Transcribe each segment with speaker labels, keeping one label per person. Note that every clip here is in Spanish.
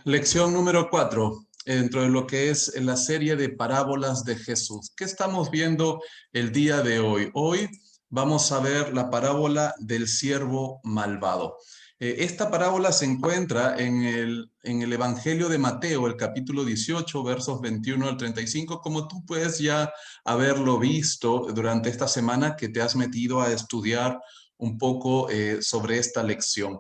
Speaker 1: Lección número 4, dentro de lo que es la serie de parábolas de Jesús. ¿Qué estamos viendo el día de hoy? Hoy vamos a ver la parábola del siervo malvado. Esta parábola se encuentra en el Evangelio de Mateo, el capítulo 18, versos 21 al 35, como tú puedes ya haberlo visto durante esta semana que te has metido a estudiar un poco sobre esta lección.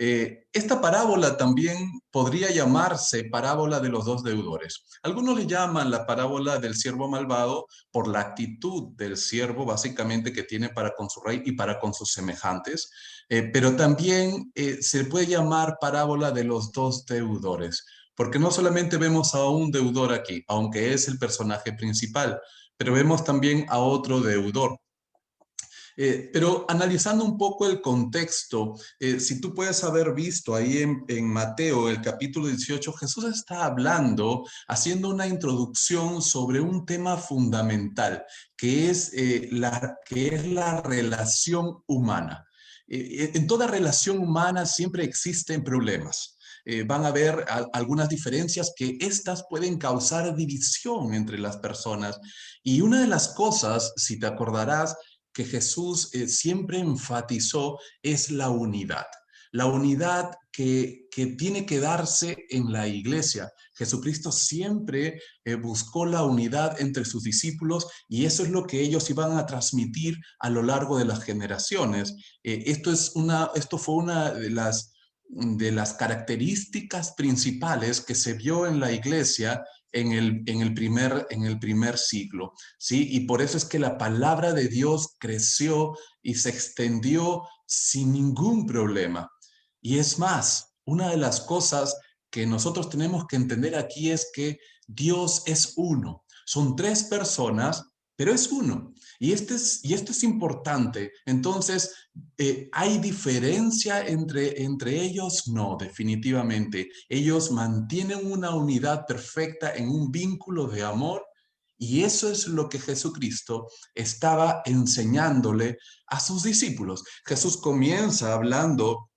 Speaker 1: Esta parábola también podría llamarse parábola de los dos deudores. Algunos le llaman la parábola del siervo malvado por la actitud del siervo, básicamente, que tiene para con su rey y para con sus semejantes, pero también se puede llamar parábola de los dos deudores, porque no solamente vemos a un deudor aquí, aunque es el personaje principal, pero vemos también a otro deudor. Pero analizando un poco el contexto, si tú puedes haber visto ahí en Mateo, el capítulo 18, Jesús está hablando, haciendo una introducción sobre un tema fundamental, que es la relación humana. En toda relación humana siempre existen problemas. Van a haber algunas diferencias que estas pueden causar división entre las personas. Y una de las cosas, si te acordarás, que Jesús siempre enfatizó es la unidad que tiene que darse en la iglesia. Jesucristo siempre buscó la unidad entre sus discípulos y eso es lo que ellos iban a transmitir a lo largo de las generaciones. Esto fue una de las características principales que se vio en la iglesia en el primer siglo, ¿sí? Y por eso es que la palabra de Dios creció y se extendió sin ningún problema. Y es más, una de las cosas que nosotros tenemos que entender aquí es que Dios es uno. Son tres personas, pero es uno. Y esto es importante. Entonces, ¿hay diferencia entre ellos? No, definitivamente. Ellos mantienen una unidad perfecta en un vínculo de amor y eso es lo que Jesucristo estaba enseñándole a sus discípulos. Jesús comienza hablando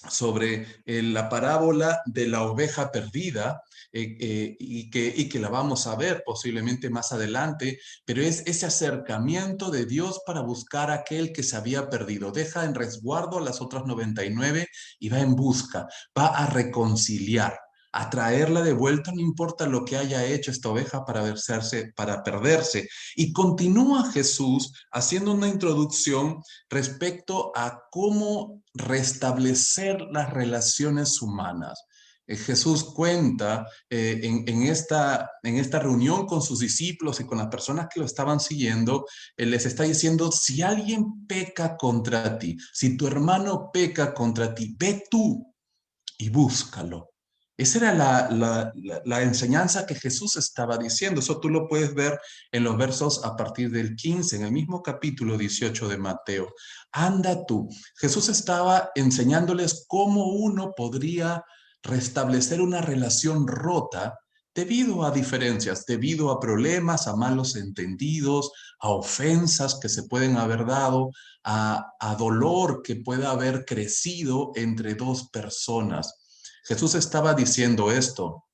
Speaker 1: sobre la parábola de la oveja perdida, y que la vamos a ver posiblemente más adelante, pero es ese acercamiento de Dios para buscar a aquel que se había perdido. Deja en resguardo a las otras 99 y va en busca, va a reconciliar, a traerla de vuelta, no importa lo que haya hecho esta oveja para perderse. Y continúa Jesús haciendo una introducción respecto a cómo restablecer las relaciones humanas. Jesús cuenta en esta reunión con sus discípulos y con las personas que lo estaban siguiendo, Él les está diciendo, si alguien peca contra ti, si tu hermano peca contra ti, ve tú y búscalo. Esa era la enseñanza que Jesús estaba diciendo. Eso tú lo puedes ver en los versos a partir del 15, en el mismo capítulo 18 de Mateo. Anda tú. Jesús estaba enseñándoles cómo uno podría restablecer una relación rota debido a diferencias, debido a problemas, a malos entendidos, a ofensas que se pueden haber dado, a dolor que pueda haber crecido entre dos personas. Jesús estaba diciendo esto.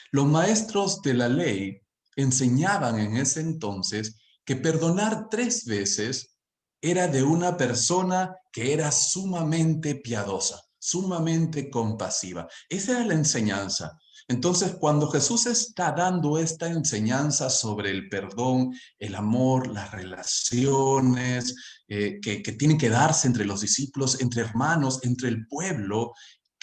Speaker 1: Los maestros de la ley enseñaban en ese entonces que perdonar 3 veces era de una persona que era sumamente piadosa, sumamente compasiva. Esa era la enseñanza. Entonces, cuando Jesús está dando esta enseñanza sobre el perdón, el amor, las relaciones que tienen que darse entre los discípulos, entre hermanos, entre el pueblo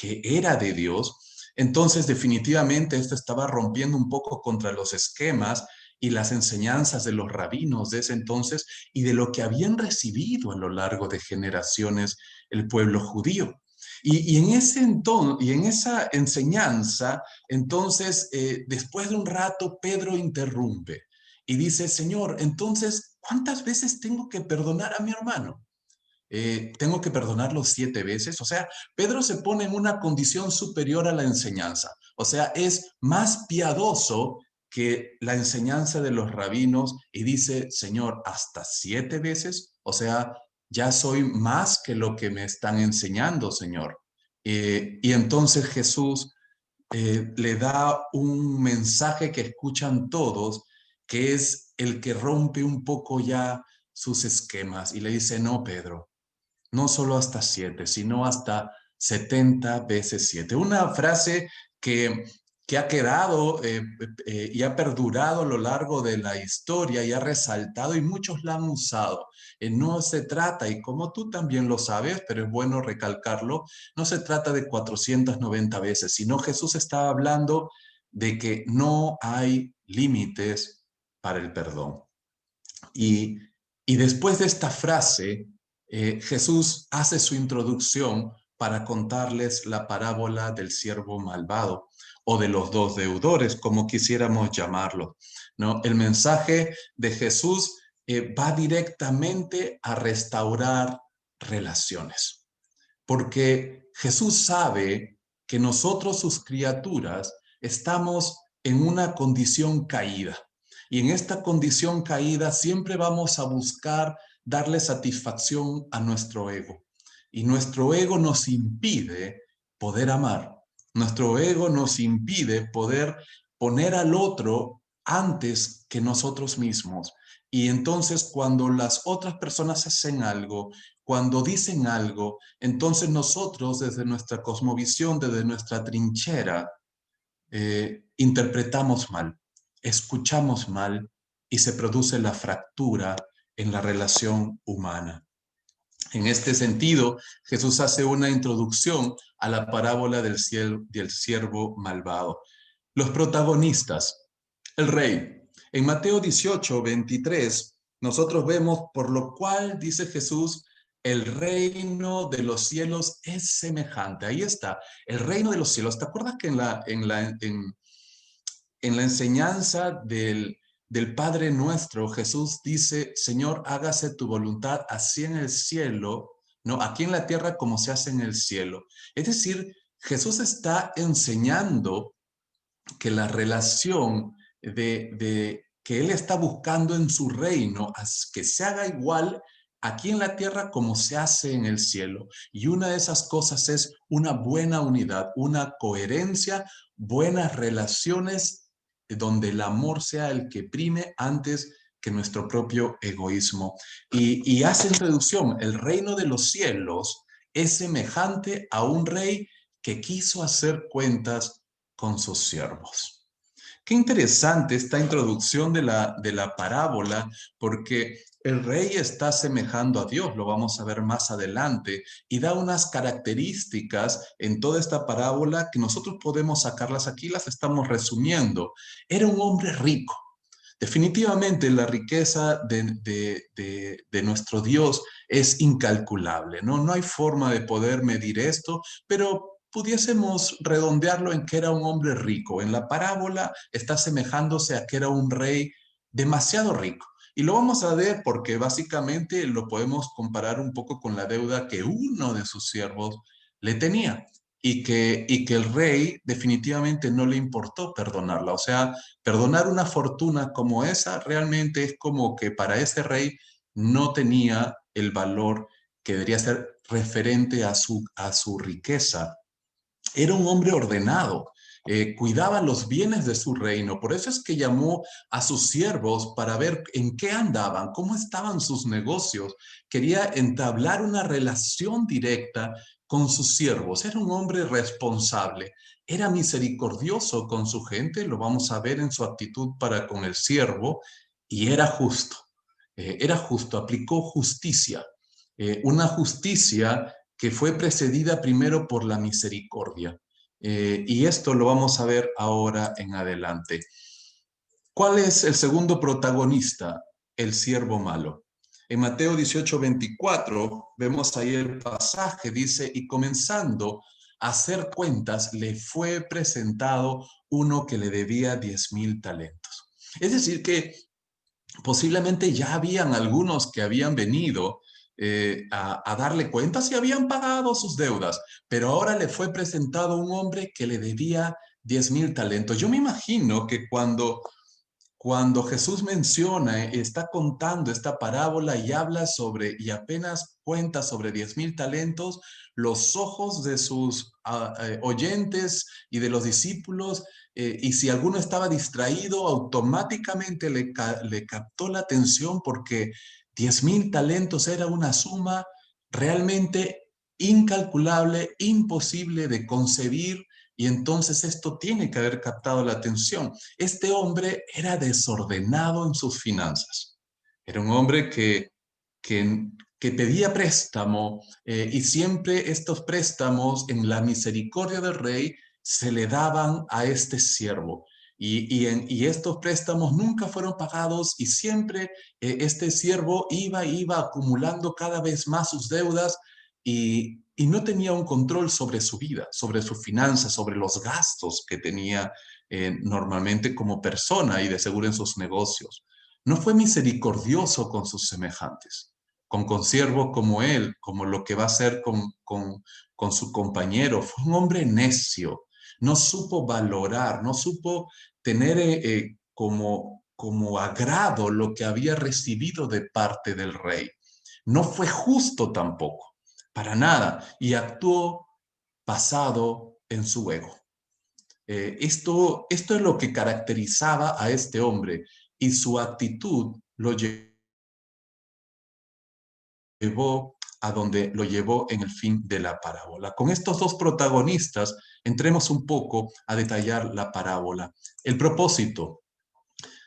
Speaker 1: que era de Dios, entonces definitivamente esto estaba rompiendo un poco contra los esquemas y las enseñanzas de los rabinos de ese entonces y de lo que habían recibido a lo largo de generaciones el pueblo judío. Y en esa enseñanza, entonces, después de un rato, Pedro interrumpe y dice, Señor, entonces, ¿cuántas veces tengo que perdonar a mi hermano? Tengo que perdonarlo 7 veces. O sea, Pedro se pone en una condición superior a la enseñanza. O sea, es más piadoso que la enseñanza de los rabinos y dice, Señor, hasta 7 veces. O sea, ya soy más que lo que me están enseñando, Señor. Y entonces Jesús le da un mensaje que escuchan todos, que es el que rompe un poco ya sus esquemas y le dice, no, Pedro, no solo hasta 7, sino hasta 70 veces 7. Una frase que, que ha quedado y ha perdurado a lo largo de la historia y ha resaltado y muchos la han usado. No se trata, y como tú también lo sabes, pero es bueno recalcarlo, no se trata de 490 veces, sino Jesús está hablando de que no hay límites para el perdón. Y, y después de esta frase, Jesús hace su introducción para contarles la parábola del siervo malvado o de los dos deudores, como quisiéramos llamarlo, ¿no? El mensaje de Jesús va directamente a restaurar relaciones, porque Jesús sabe que nosotros, sus criaturas, estamos en una condición caída. Y en esta condición caída siempre vamos a buscar darle satisfacción a nuestro ego. Y nuestro ego nos impide poder amar. Nuestro ego nos impide poder poner al otro antes que nosotros mismos. Y entonces cuando las otras personas hacen algo, cuando dicen algo, entonces nosotros desde nuestra cosmovisión, desde nuestra trinchera, interpretamos mal, escuchamos mal y se produce la fractura en la relación humana. En este sentido, Jesús hace una introducción a la parábola del siervo malvado. Los protagonistas, el rey. En Mateo 18:23, nosotros vemos, por lo cual, dice Jesús, el reino de los cielos es semejante. Ahí está, el reino de los cielos. ¿Te acuerdas que en la enseñanza del Padre Nuestro, Jesús dice, Señor, hágase tu voluntad así en el cielo, no, aquí en la tierra como se hace en el cielo? Es decir, Jesús está enseñando que la relación de que Él está buscando en su reino, que se haga igual aquí en la tierra como se hace en el cielo. Y una de esas cosas es una buena unidad, una coherencia, buenas relaciones donde el amor sea el que prime antes que nuestro propio egoísmo. Y hace introducción, el reino de los cielos es semejante a un rey que quiso hacer cuentas con sus siervos. Qué interesante esta introducción de la parábola, porque el rey está semejando a Dios, lo vamos a ver más adelante, y da unas características en toda esta parábola que nosotros podemos sacarlas aquí, las estamos resumiendo. Era un hombre rico. Definitivamente la riqueza de nuestro Dios es incalculable, ¿no? No hay forma de poder medir esto, pero pudiésemos redondearlo en que era un hombre rico. En la parábola está asemejándose a que era un rey demasiado rico. Y lo vamos a ver porque básicamente lo podemos comparar un poco con la deuda que uno de sus siervos le tenía y que el rey definitivamente no le importó perdonarla. O sea, perdonar una fortuna como esa realmente es como que para ese rey no tenía el valor que debería ser referente a su riqueza. Era un hombre ordenado, cuidaba los bienes de su reino. Por eso es que llamó a sus siervos para ver en qué andaban, cómo estaban sus negocios. Quería entablar una relación directa con sus siervos. Era un hombre responsable, era misericordioso con su gente, lo vamos a ver en su actitud para con el siervo, y era justo, aplicó justicia, una justicia que fue precedida primero por la misericordia. Y esto lo vamos a ver ahora en adelante. ¿Cuál es el segundo protagonista? El siervo malo. En Mateo 18:24 vemos ahí el pasaje, dice, y comenzando a hacer cuentas, le fue presentado uno que le debía 10,000 talentos. Es decir, que posiblemente ya habían algunos que habían venido a darle cuentas y habían pagado sus deudas, pero ahora le fue presentado un hombre que le debía 10,000 talentos. Yo me imagino que cuando cuando Jesús menciona, está contando esta parábola y habla sobre, y apenas cuenta sobre 10,000 talentos, los ojos de sus oyentes y de los discípulos, y si alguno estaba distraído, automáticamente le captó la atención porque 10,000 talentos era una suma realmente incalculable, imposible de concebir, y entonces esto tiene que haber captado la atención. Este hombre era desordenado en sus finanzas. Era un hombre que, que pedía préstamo, y siempre estos préstamos en la misericordia del rey se le daban a este siervo. Y estos préstamos nunca fueron pagados y siempre este siervo iba acumulando cada vez más sus deudas, y no tenía un control sobre su vida, sobre sus finanzas, sobre los gastos que tenía normalmente como persona y de seguro en sus negocios. No fue misericordioso con sus semejantes, con consiervos como él, como lo que va a hacer con su compañero. Fue un hombre necio, no supo valorar, no supo tener como agrado lo que había recibido de parte del rey. No fue justo tampoco, para nada, y actuó basado en su ego. Esto es lo que caracterizaba a este hombre, y su actitud lo llevó a donde lo llevó en el fin de la parábola. Con estos dos protagonistas, entremos un poco a detallar la parábola. El propósito: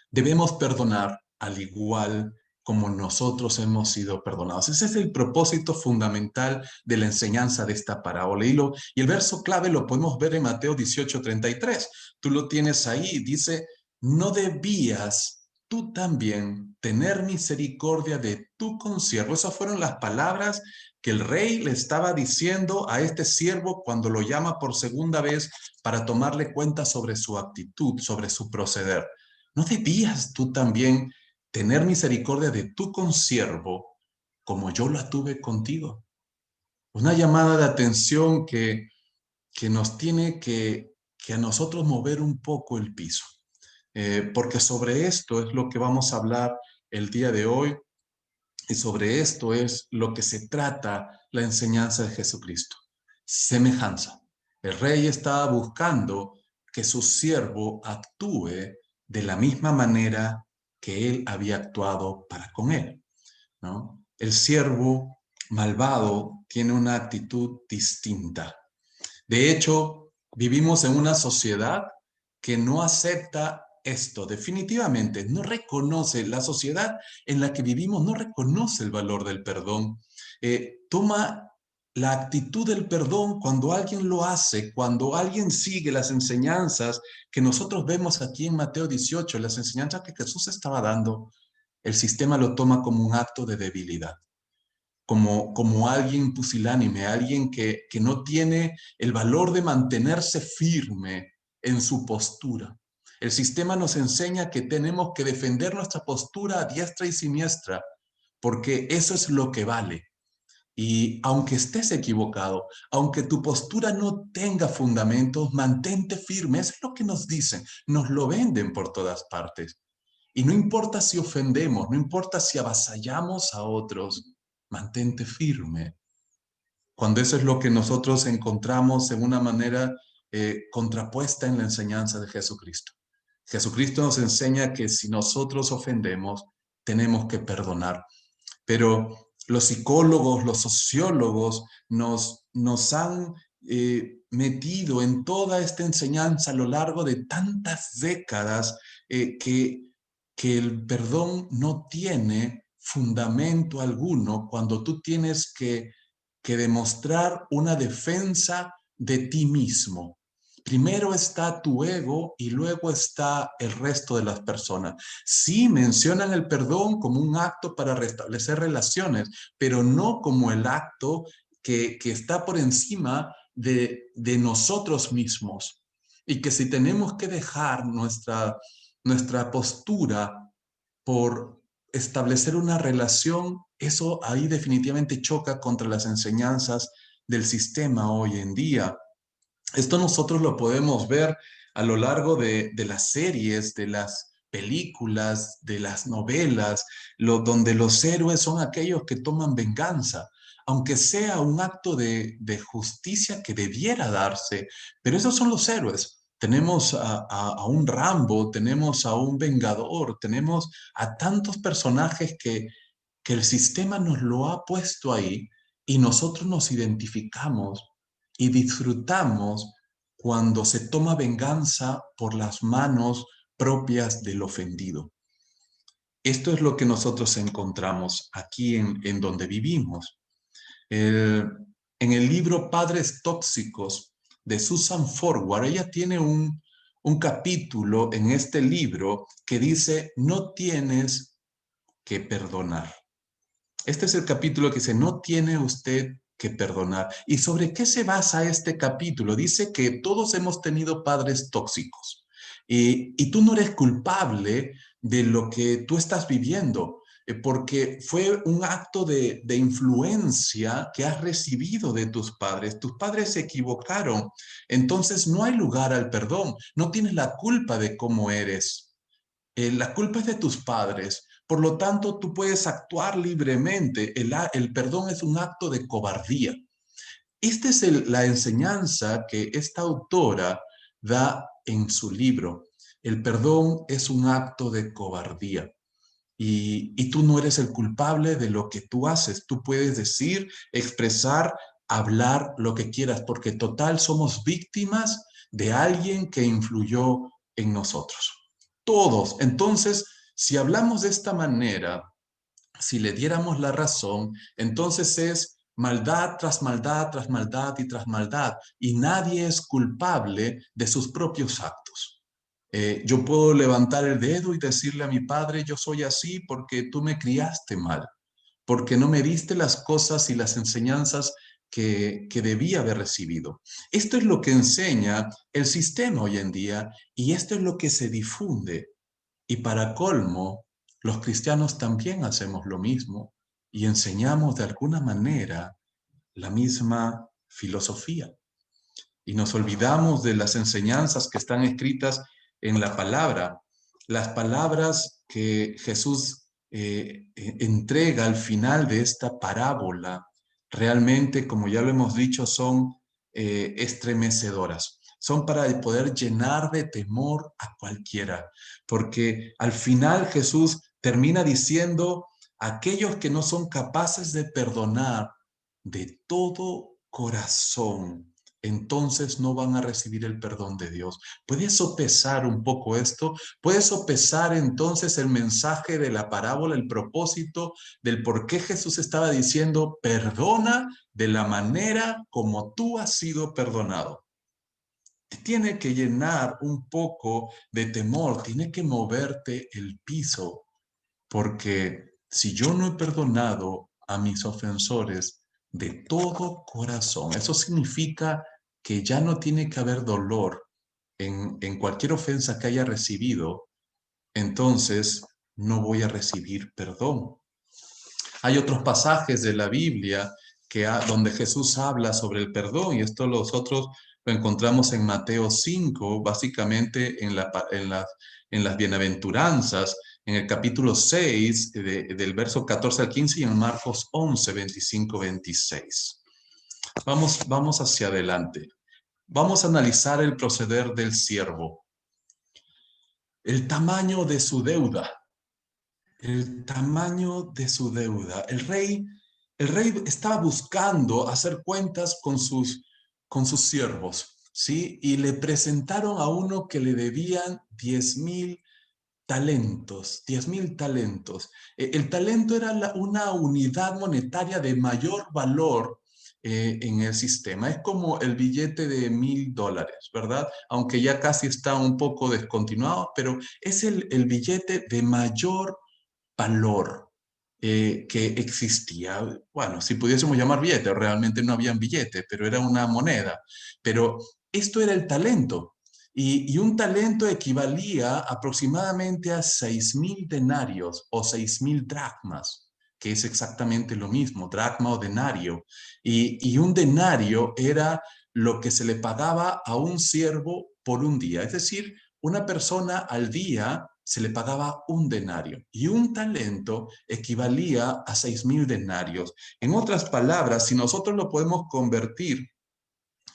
Speaker 1: debemos perdonar al igual como nosotros hemos sido perdonados. Ese es el propósito fundamental de la enseñanza de esta parábola. Y el verso clave lo podemos ver en Mateo 18:33. Tú lo tienes ahí, dice: no debías tú también tener misericordia de tu consiervo. Esas fueron las palabras que el rey le estaba diciendo a este siervo cuando lo llama por segunda vez para tomarle cuenta sobre su actitud, sobre su proceder. ¿No debías tú también tener misericordia de tu consiervo como yo la tuve contigo? Una llamada de atención que nos tiene que a nosotros mover un poco el piso. Porque sobre esto es lo que vamos a hablar el día de hoy, y sobre esto es lo que se trata la enseñanza de Jesucristo. Semejanza. El rey estaba buscando que su siervo actúe de la misma manera que él había actuado para con él, ¿no? El siervo malvado tiene una actitud distinta. De hecho, vivimos en una sociedad que no acepta esto, definitivamente, no reconoce, la sociedad en la que vivimos no reconoce el valor del perdón. Toma la actitud del perdón cuando alguien lo hace, cuando alguien sigue las enseñanzas que nosotros vemos aquí en Mateo 18, las enseñanzas que Jesús estaba dando. El sistema lo toma como un acto de debilidad, como alguien pusilánime, alguien que no tiene el valor de mantenerse firme en su postura. El sistema nos enseña que tenemos que defender nuestra postura a diestra y siniestra, porque eso es lo que vale. Y aunque estés equivocado, aunque tu postura no tenga fundamentos, mantente firme. Eso es lo que nos dicen, nos lo venden por todas partes. Y no importa si ofendemos, no importa si avasallamos a otros, mantente firme. Cuando eso es lo que nosotros encontramos en una manera contrapuesta en la enseñanza de Jesucristo. Jesucristo nos enseña que si nosotros ofendemos, tenemos que perdonar. Pero los psicólogos, los sociólogos nos han metido en toda esta enseñanza a lo largo de tantas décadas, que el perdón no tiene fundamento alguno cuando tú tienes que demostrar una defensa de ti mismo. Primero está tu ego y luego está el resto de las personas. Sí mencionan el perdón como un acto para restablecer relaciones, pero no como el acto que está por encima de nosotros mismos. Y que si tenemos que dejar nuestra postura por establecer una relación, eso ahí definitivamente choca contra las enseñanzas del sistema hoy en día. Esto nosotros lo podemos ver a lo largo de las series, películas, de las novelas, donde los héroes son aquellos que toman venganza, aunque sea un acto de justicia que debiera darse, pero esos son los héroes. Tenemos a un Rambo, tenemos a un Vengador, tenemos a tantos personajes que el sistema nos lo ha puesto ahí y nosotros nos identificamos y disfrutamos cuando se toma venganza por las manos propias del ofendido. Esto es lo que nosotros encontramos aquí en donde vivimos. El- en el libro Padres Tóxicos de Susan Forward, ella tiene un capítulo en este libro que dice, no tienes que perdonar. Este es el capítulo que dice, no tiene usted que perdonar. ¿Y sobre qué se basa este capítulo? Dice que todos hemos tenido padres tóxicos y tú no eres culpable de lo que tú estás viviendo, porque fue un acto de influencia que has recibido de tus padres. Tus padres se equivocaron, entonces no hay lugar al perdón. No tienes la culpa de cómo eres. La culpa es de tus padres. Por lo tanto, tú puedes actuar libremente. El perdón es un acto de cobardía. Esta es la enseñanza que esta autora da en su libro. El perdón es un acto de cobardía. Y tú no eres el culpable de lo que tú haces. Tú puedes decir, expresar, hablar lo que quieras, porque total somos víctimas de alguien que influyó en nosotros. Todos. Entonces, si hablamos de esta manera, si le diéramos la razón, entonces es maldad tras maldad, tras maldad y tras maldad, y nadie es culpable de sus propios actos. Yo puedo levantar el dedo y decirle a mi padre, yo soy así porque tú me criaste mal, porque no me diste las cosas y las enseñanzas que debía haber recibido. Esto es lo que enseña el sistema hoy en día y esto es lo que se difunde. Y para colmo, los cristianos también hacemos lo mismo y enseñamos de alguna manera la misma filosofía. Y nos olvidamos de las enseñanzas que están escritas en la palabra, las palabras que Jesús entrega al final de esta parábola, realmente, como ya lo hemos dicho, son estremecedoras. Son para poder llenar de temor a cualquiera, porque al final Jesús termina diciendo, aquellos que no son capaces de perdonar de todo corazón, entonces no van a recibir el perdón de Dios. ¿Puedes sopesar un poco esto? ¿Puedes sopesar entonces el mensaje de la parábola, el propósito del por qué Jesús estaba diciendo, perdona de la manera como tú has sido perdonado? Te tiene que llenar un poco de temor, tiene que moverte el piso, porque si yo no he perdonado a mis ofensores de todo corazón, eso significa que ya no tiene que haber dolor en cualquier ofensa que haya recibido, entonces no voy a recibir perdón. Hay otros pasajes de la Biblia donde Jesús habla sobre el perdón y esto nosotros lo encontramos en Mateo 5, básicamente en las bienaventuranzas, en el capítulo 6, del verso 14 al 15 y en Marcos 11, 25, 26. Vamos hacia adelante. Vamos a analizar el proceder del siervo, el tamaño de su deuda. El tamaño de su deuda. El rey estaba buscando hacer cuentas con sus siervos, ¿sí? Y le presentaron a uno que le debían 10,000 talentos, 10,000 talentos. El talento era una unidad monetaria de mayor valor en el sistema. Es como el billete de $1,000, ¿verdad? Aunque ya casi está un poco descontinuado, pero es el billete de mayor valor que existía. Bueno, si pudiésemos llamar billete, realmente no habían billete, pero era una moneda. Pero esto era el talento. Y un talento equivalía aproximadamente a 6,000 denarios o 6,000 dracmas, que es exactamente lo mismo, dracma o denario. Y un denario era lo que se le pagaba a un siervo por un día. Es decir, una persona al día se le pagaba un denario y un talento equivalía a 6.000 denarios. En otras palabras, si nosotros lo podemos convertir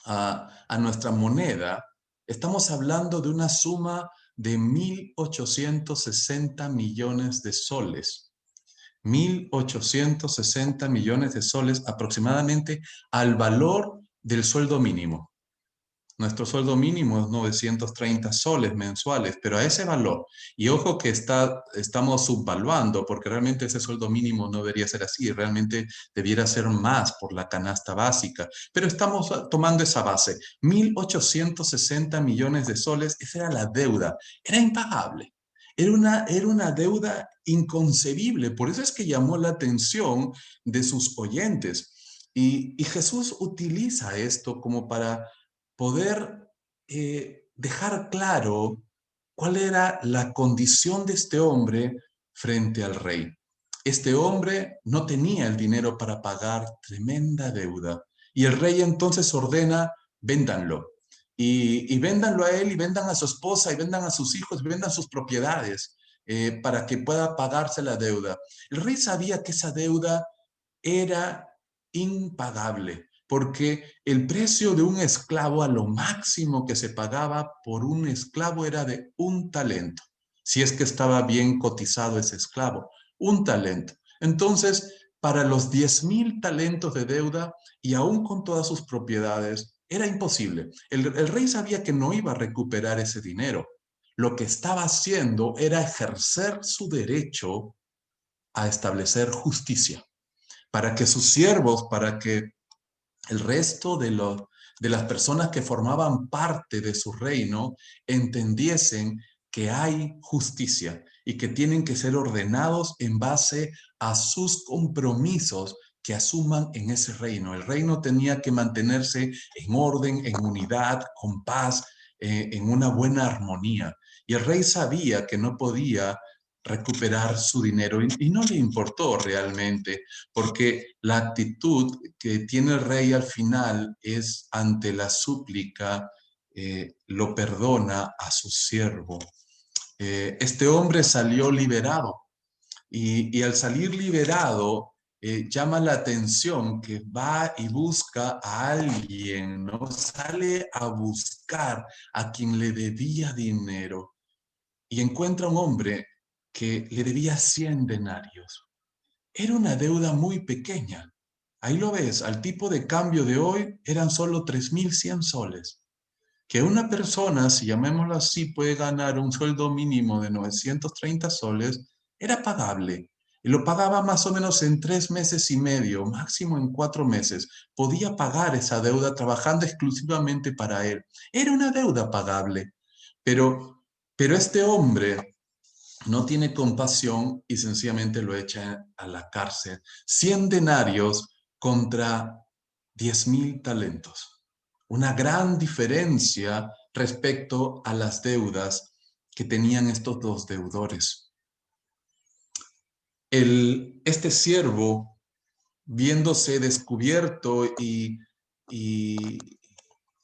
Speaker 1: a nuestra moneda, estamos hablando de una suma de 1.860 millones de soles. 1.860 millones de soles aproximadamente al valor del sueldo mínimo. Nuestro sueldo mínimo es 930 soles mensuales, pero a ese valor, y ojo que estamos subvaluando, porque realmente ese sueldo mínimo no debería ser así, realmente debiera ser más por la canasta básica, pero estamos tomando esa base, 1.860 millones de soles, esa era la deuda, era impagable. Era una deuda inconcebible, por eso es que llamó la atención de sus oyentes. Y Jesús utiliza esto como para poder dejar claro cuál era la condición de este hombre frente al rey. Este hombre no tenía el dinero para pagar tremenda deuda y el rey entonces ordena, véndanlo. Y véndanlo a él y vendan a su esposa y vendan a sus hijos y vendan sus propiedades para que pueda pagarse la deuda. El rey sabía que esa deuda era impagable, porque el precio de un esclavo a lo máximo que se pagaba por un esclavo era de un talento, si es que estaba bien cotizado ese esclavo, un talento. Entonces, para los 10.000 talentos de deuda y aún con todas sus propiedades, era imposible. El rey sabía que no iba a recuperar ese dinero. Lo que estaba haciendo era ejercer su derecho a establecer justicia para que sus siervos, para que el resto de las personas que formaban parte de su reino entendiesen que hay justicia y que tienen que ser ordenados en base a sus compromisos que asuman en ese reino. El reino tenía que mantenerse en orden, en unidad, con paz, en una buena armonía. Y el rey sabía que no podía recuperar su dinero y no le importó realmente, porque la actitud que tiene el rey al final es ante la súplica, lo perdona a su siervo. Este hombre salió liberado y al salir liberado llama la atención que va y busca a alguien, ¿no? Sale a buscar a quien le debía dinero y encuentra un hombre que le debía 100 denarios. Era una deuda muy pequeña. Ahí lo ves, al tipo de cambio de hoy eran solo 3.100 soles. Que una persona, si llamémoslo así, puede ganar un sueldo mínimo de 930 soles, era pagable. Y lo pagaba más o menos en 3 meses y medio, máximo en 4 meses. Podía pagar esa deuda trabajando exclusivamente para él. Era una deuda pagable. Pero este hombre no tiene compasión y sencillamente lo echa a la cárcel. 100 denarios contra 10.000 talentos. Una gran diferencia respecto a las deudas que tenían estos dos deudores. Este siervo, viéndose descubierto y,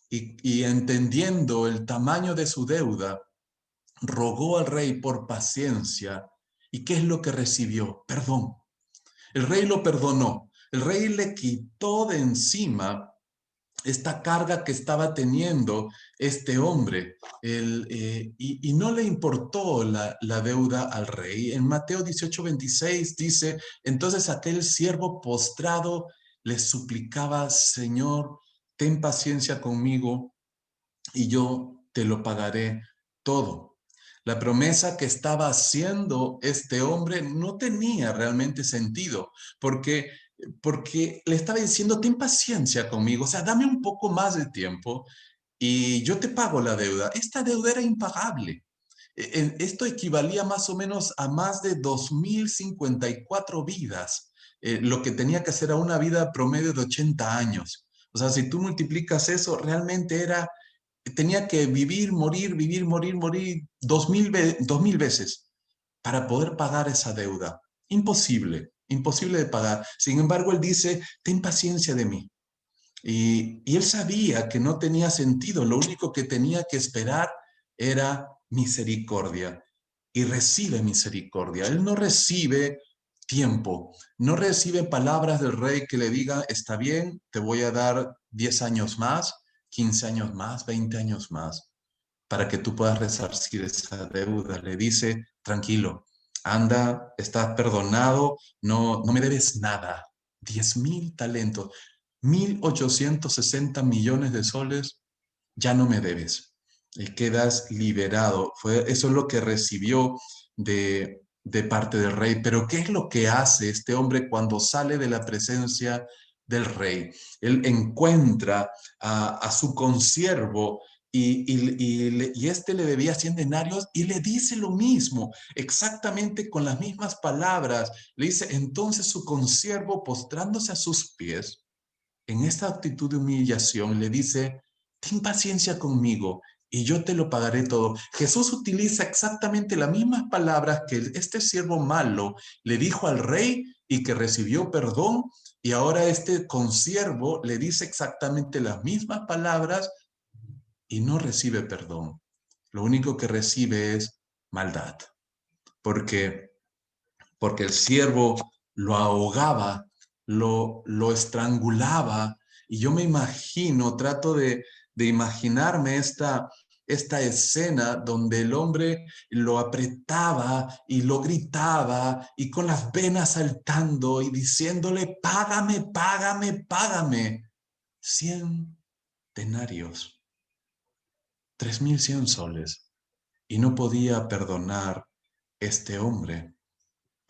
Speaker 1: y entendiendo el tamaño de su deuda, rogó al rey por paciencia. ¿Y qué es lo que recibió? Perdón. El rey lo perdonó. El rey le quitó de encima esta carga que estaba teniendo este hombre. Y no le importó la deuda al rey. En Mateo 18:26 dice, entonces aquel siervo postrado le suplicaba, Señor, ten paciencia conmigo y yo te lo pagaré todo. La promesa que estaba haciendo este hombre no tenía realmente sentido, porque le estaba diciendo, ten paciencia conmigo, o sea, dame un poco más de tiempo y yo te pago la deuda. Esta deuda era impagable. Esto equivalía más o menos a más de 2.054 vidas, lo que tenía que hacer a una vida promedio de 80 años. O sea, si tú multiplicas eso, realmente tenía que vivir, morir 2.000 veces para poder pagar esa deuda. Imposible, imposible de pagar. Sin embargo, él dice, ten paciencia de mí. Y él sabía que no tenía sentido, lo único que tenía que esperar era misericordia. y recibe misericordia. Él no recibe tiempo, no recibe palabras del rey que le diga, está bien, te voy a dar 10 años más, 15 años más, 20 años más, para que tú puedas resarcir esa deuda. Le dice, tranquilo, anda, estás perdonado, no me debes nada. 10.000 talentos, 1.860 millones de soles, ya no me debes. Y quedas liberado. Eso es lo que recibió de parte del rey. Pero ¿qué es lo que hace este hombre cuando sale de la presencia del rey? Él encuentra a su consiervo y este le debía 100 denarios y le dice lo mismo, exactamente con las mismas palabras. Le dice, entonces su consiervo, postrándose a sus pies, en esta actitud de humillación, le dice, ten paciencia conmigo y yo te lo pagaré todo. Jesús utiliza exactamente las mismas palabras que este siervo malo le dijo al rey y que recibió perdón, y ahora este consiervo le dice exactamente las mismas palabras y no recibe perdón. Lo único que recibe es maldad, porque porque el siervo lo ahogaba, lo estrangulaba, y yo me imagino, trato de imaginarme esta escena donde el hombre lo apretaba y lo gritaba y con las venas saltando y diciéndole, págame, págame, págame. 100 denarios, 3.100 soles. Y no podía perdonar este hombre.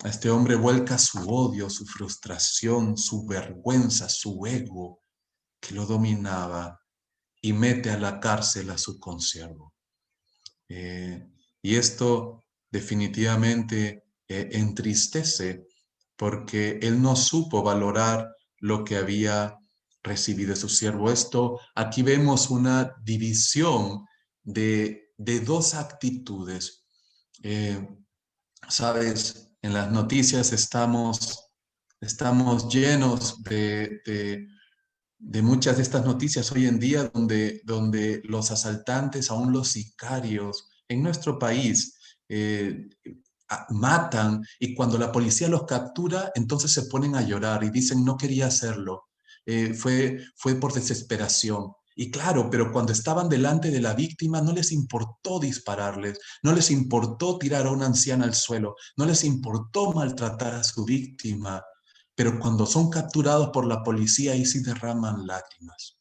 Speaker 1: Este hombre vuelca su odio, su frustración, su vergüenza, su ego que lo dominaba y mete a la cárcel a su consiervo. Y esto definitivamente entristece porque él no supo valorar lo que había recibido de su siervo. Aquí vemos una división de dos actitudes. Eh, Sabes, en las noticias estamos llenos de muchas de estas noticias hoy en día donde los asaltantes, aún los sicarios en nuestro país, matan, y cuando la policía los captura, entonces se ponen a llorar y dicen no quería hacerlo. Fue por desesperación. Y claro, pero cuando estaban delante de la víctima no les importó dispararles, no les importó tirar a una anciana al suelo, no les importó maltratar a su víctima, pero cuando son capturados por la policía, ahí sí derraman lágrimas.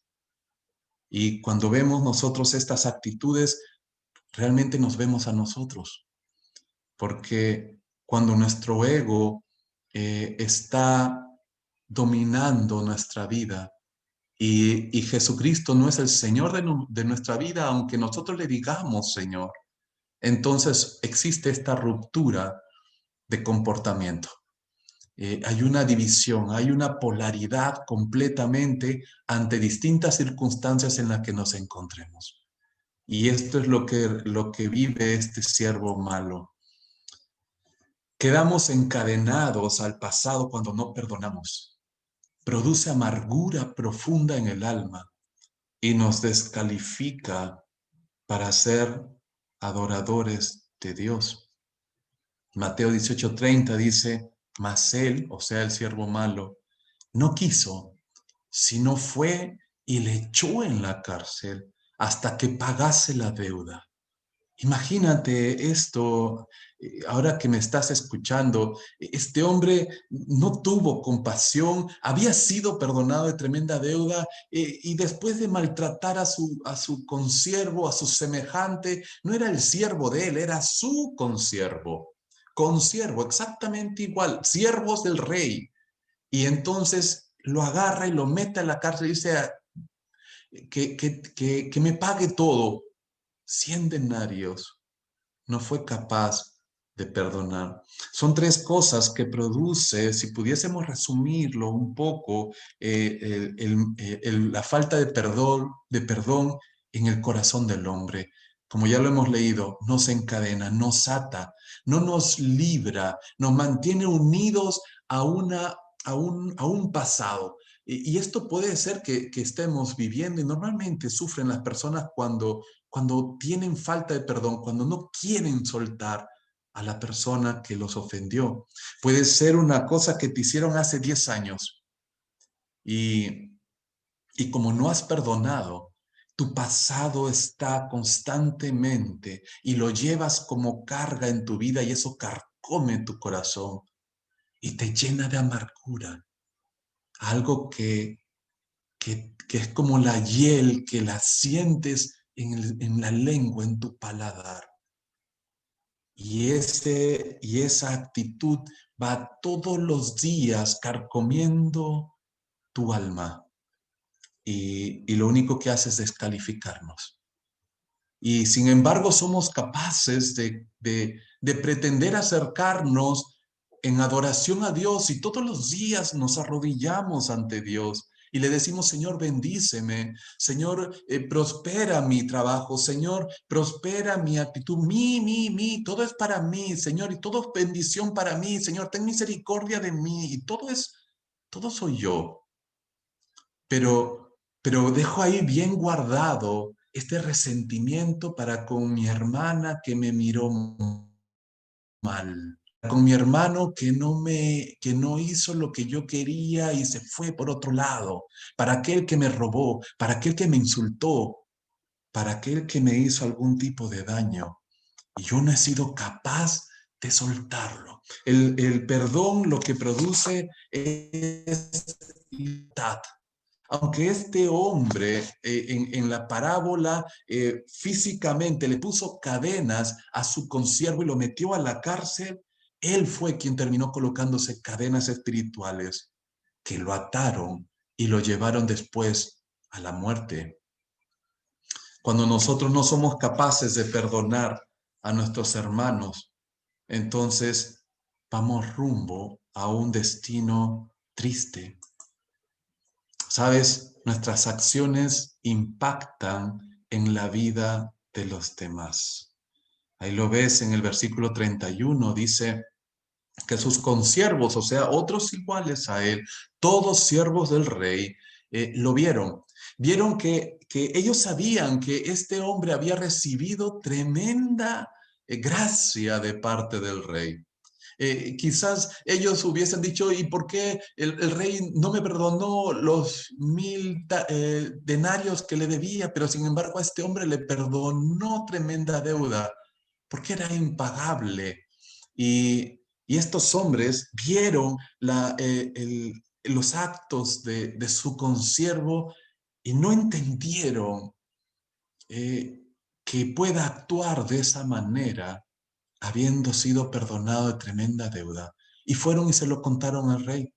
Speaker 1: Y cuando vemos nosotros estas actitudes, realmente nos vemos a nosotros, porque cuando nuestro ego está dominando nuestra vida y Jesucristo no es el Señor de nuestra vida, aunque nosotros le digamos Señor, entonces existe esta ruptura de comportamiento. Hay una división, hay una polaridad completamente ante distintas circunstancias en las que nos encontremos. Y esto es lo que vive este siervo malo. Quedamos encadenados al pasado cuando no perdonamos. Produce amargura profunda en el alma y nos descalifica para ser adoradores de Dios. Mateo 18:30 dice, mas él, o sea, el siervo malo, no quiso, sino fue y le echó en la cárcel hasta que pagase la deuda. Imagínate esto, ahora que me estás escuchando, este hombre no tuvo compasión, había sido perdonado de tremenda deuda, y después de maltratar a su consiervo, a su semejante, no era el siervo de él, era su consiervo, exactamente igual, siervos del rey. Y entonces lo agarra y lo mete a la cárcel y dice que me pague todo. 100 denarios. No fue capaz de perdonar. Son tres cosas que produce, si pudiésemos resumirlo un poco, la falta de perdón en el corazón del hombre. Como ya lo hemos leído, nos encadena, nos ata, no nos libra, nos mantiene unidos a un pasado. Y esto puede ser que estemos viviendo, y normalmente sufren las personas cuando tienen falta de perdón, cuando no quieren soltar, a la persona que los ofendió. Puede ser una cosa que te hicieron hace 10 años y, y como no has perdonado, tu pasado está constantemente y lo llevas como carga en tu vida y eso carcome tu corazón y te llena de amargura. Algo que es como la hiel que la sientes en la lengua, en tu paladar. Y esa actitud va todos los días carcomiendo tu alma. Y lo único que hace es descalificarnos. Y sin embargo somos capaces de pretender acercarnos en adoración a Dios y todos los días nos arrodillamos ante Dios y le decimos, Señor, bendíceme, Señor, prospera mi trabajo, Señor, prospera mi actitud, todo es para mí, Señor, y todo es bendición para mí, Señor, ten misericordia de mí, y todo soy yo. Pero dejo ahí bien guardado este resentimiento para con mi hermana que me miró mal, con mi hermano que no hizo lo que yo quería y se fue por otro lado, para aquel que me robó, para aquel que me insultó, para aquel que me hizo algún tipo de daño. Y yo no he sido capaz de soltarlo. El perdón lo que produce es libertad. Aunque este hombre en la parábola físicamente le puso cadenas a su consiervo y lo metió a la cárcel, él fue quien terminó colocándose cadenas espirituales que lo ataron y lo llevaron después a la muerte. Cuando nosotros no somos capaces de perdonar a nuestros hermanos, entonces vamos rumbo a un destino triste. Sabes, nuestras acciones impactan en la vida de los demás. Ahí lo ves en el versículo 31, dice que sus consiervos, o sea, otros iguales a él, todos siervos del rey, lo vieron. Vieron que ellos sabían que este hombre había recibido tremenda gracia de parte del rey. Quizás ellos hubiesen dicho, ¿y por qué el rey no me perdonó los 1000 denarios que le debía? Pero sin embargo a este hombre le perdonó tremenda deuda, porque era impagable. Y estos hombres vieron los actos de su consiervo y no entendieron eh, que pueda actuar de esa manera habiendo sido perdonado de tremenda deuda. Y fueron y se lo contaron al rey.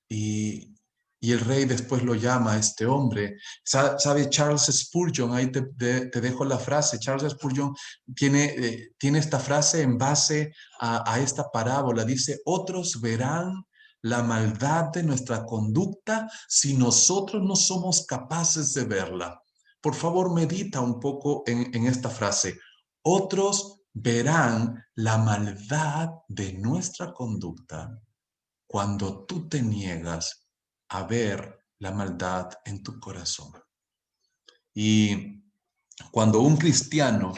Speaker 1: Y, y el rey después lo llama a este hombre. ¿Sabe Charles Spurgeon? Ahí te dejo la frase. Charles Spurgeon tiene esta frase en base a esta parábola. Dice, otros verán la maldad de nuestra conducta si nosotros no somos capaces de verla. Por favor, medita un poco en esta frase. Otros verán la maldad de nuestra conducta cuando tú te niegas a ver la maldad en tu corazón. Y cuando un cristiano,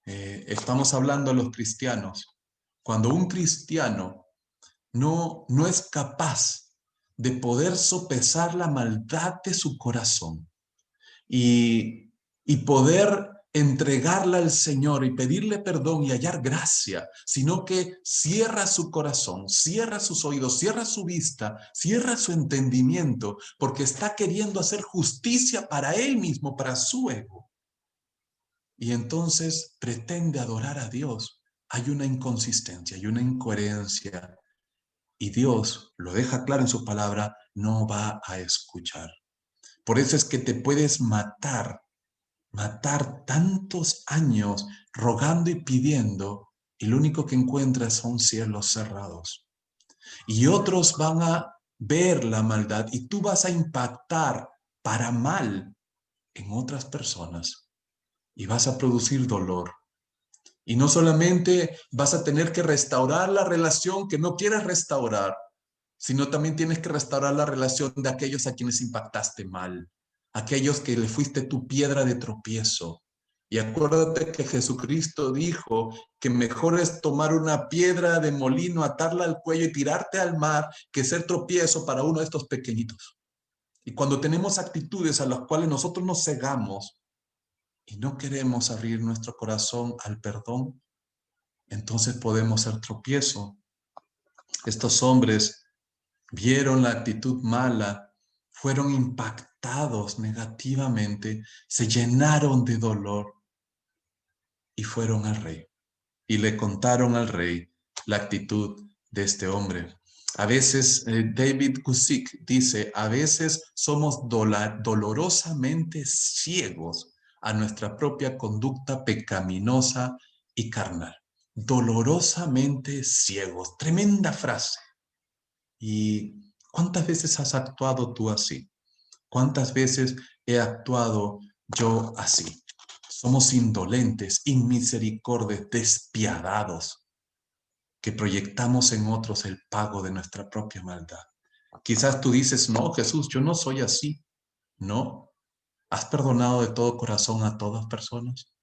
Speaker 1: estamos hablando a los cristianos, cuando un cristiano no es capaz de poder sopesar la maldad de su corazón y poder entregarla al Señor y pedirle perdón y hallar gracia, sino que cierra su corazón, cierra sus oídos, cierra su vista, cierra su entendimiento, porque está queriendo hacer justicia para él mismo, para su ego. Y entonces pretende adorar a Dios. Hay una inconsistencia, hay una incoherencia. Y Dios, lo deja claro en su palabra, no va a escuchar. Por eso es que te puedes matar tantos años rogando y pidiendo, y lo único que encuentras son cielos cerrados. Y otros van a ver la maldad y tú vas a impactar para mal en otras personas y vas a producir dolor. Y no solamente vas a tener que restaurar la relación que no quieres restaurar, sino también tienes que restaurar la relación de aquellos a quienes impactaste mal, aquellos que le fuiste tu piedra de tropiezo. Y acuérdate que Jesucristo dijo que mejor es tomar una piedra de molino, atarla al cuello y tirarte al mar que ser tropiezo para uno de estos pequeñitos. Y cuando tenemos actitudes a las cuales nosotros nos cegamos y no queremos abrir nuestro corazón al perdón, entonces podemos ser tropiezo. Estos hombres vieron la actitud mala, fueron impactados negativamente, se llenaron de dolor y fueron al rey. Y le contaron al rey la actitud de este hombre. A veces, David Guzik dice, a veces somos dolorosamente ciegos a nuestra propia conducta pecaminosa y carnal. Dolorosamente ciegos. Tremenda frase. ¿Y cuántas veces has actuado tú así? ¿Cuántas veces he actuado yo así? Somos indolentes, inmisericordios, despiadados, que proyectamos en otros el pago de nuestra propia maldad. Quizás tú dices, no, Jesús, yo no soy así. No. ¿Has perdonado de todo corazón a todas personas?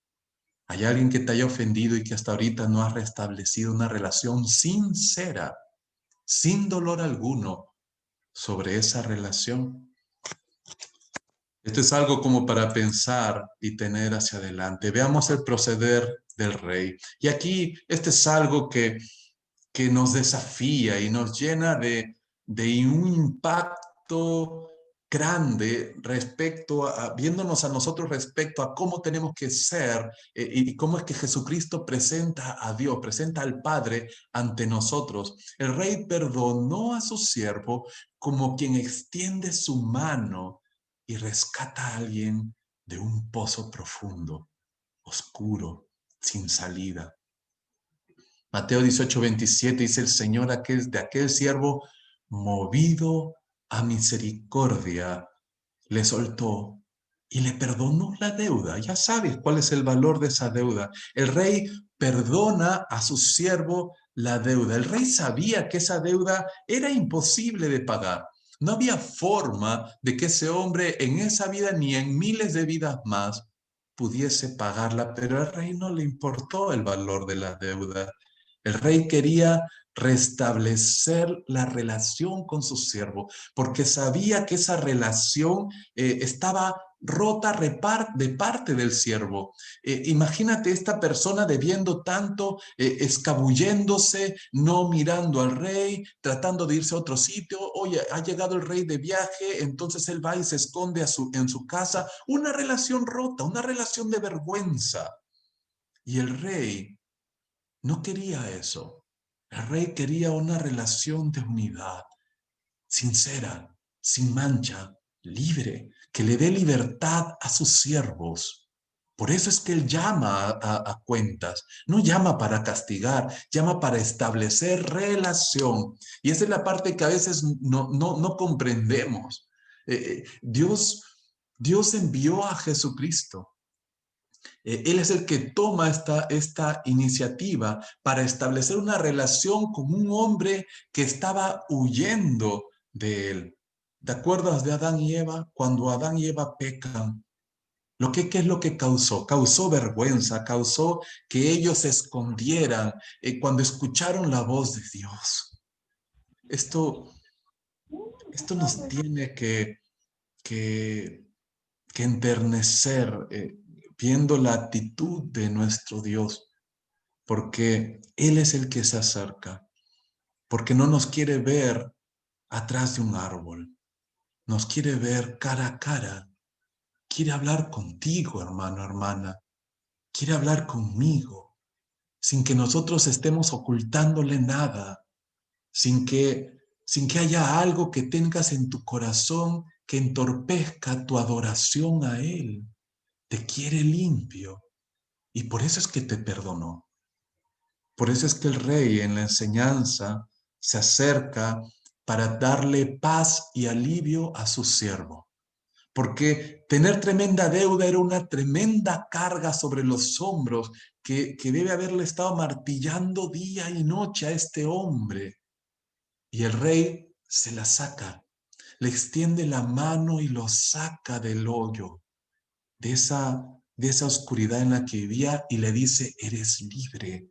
Speaker 1: ¿Hay alguien que te haya ofendido y que hasta ahorita no has restablecido una relación sincera, sin dolor alguno, sobre esa relación? Esto es algo como para pensar y tener hacia adelante. Veamos el proceder del rey. Y aquí este es algo que nos desafía y nos llena de un impacto grande respecto viéndonos a nosotros respecto a cómo tenemos que ser y cómo es que Jesucristo presenta a Dios, presenta al Padre ante nosotros. El rey perdonó a su siervo como quien extiende su mano y rescata a alguien de un pozo profundo, oscuro, sin salida. Mateo 18:27 dice el Señor de aquel siervo, movido a misericordia, le soltó y le perdonó la deuda. Ya sabes cuál es el valor de esa deuda. El rey perdona a su siervo la deuda. El rey sabía que esa deuda era imposible de pagar. No había forma de que ese hombre en esa vida ni en miles de vidas más pudiese pagarla, pero al rey no le importó el valor de la deuda. El rey quería restablecer la relación con su siervo, porque sabía que esa relación estaba rota de parte del siervo. Imagínate esta persona debiendo tanto, escabulléndose, no mirando al rey, tratando de irse a otro sitio. Oye, ha llegado el rey de viaje, entonces él va y se esconde en su casa. Una relación rota, una relación de vergüenza. Y el rey no quería eso. El rey quería una relación de unidad, sincera, sin mancha, libre, que le dé libertad a sus siervos. Por eso es que él llama a cuentas, no llama para castigar, llama para establecer relación. Y esa es la parte que a veces no comprendemos. Dios envió a Jesucristo. Él es el que toma esta iniciativa para establecer una relación con un hombre que estaba huyendo de él. ¿Te acuerdas de Adán y Eva? Cuando Adán y Eva pecan, ¿qué es lo que causó? Causó vergüenza, causó que ellos se escondieran cuando escucharon la voz de Dios. Esto, esto nos tiene que, que enternecer viendo la actitud de nuestro Dios, porque Él es el que se acerca, porque no nos quiere ver atrás de un árbol, nos quiere ver cara a cara, quiere hablar contigo, hermano, hermana, quiere hablar conmigo, sin que nosotros estemos ocultándole nada, sin que haya algo que tengas en tu corazón que entorpezca tu adoración a Él. Te quiere limpio y por eso es que te perdonó. Por eso es que el rey en la enseñanza se acerca para darle paz y alivio a su siervo. Porque tener tremenda deuda era una tremenda carga sobre los hombros que debe haberle estado martillando día y noche a este hombre. Y el rey se la saca, le extiende la mano y lo saca del hoyo, de esa de esa oscuridad en la que vivía y le dice, eres libre.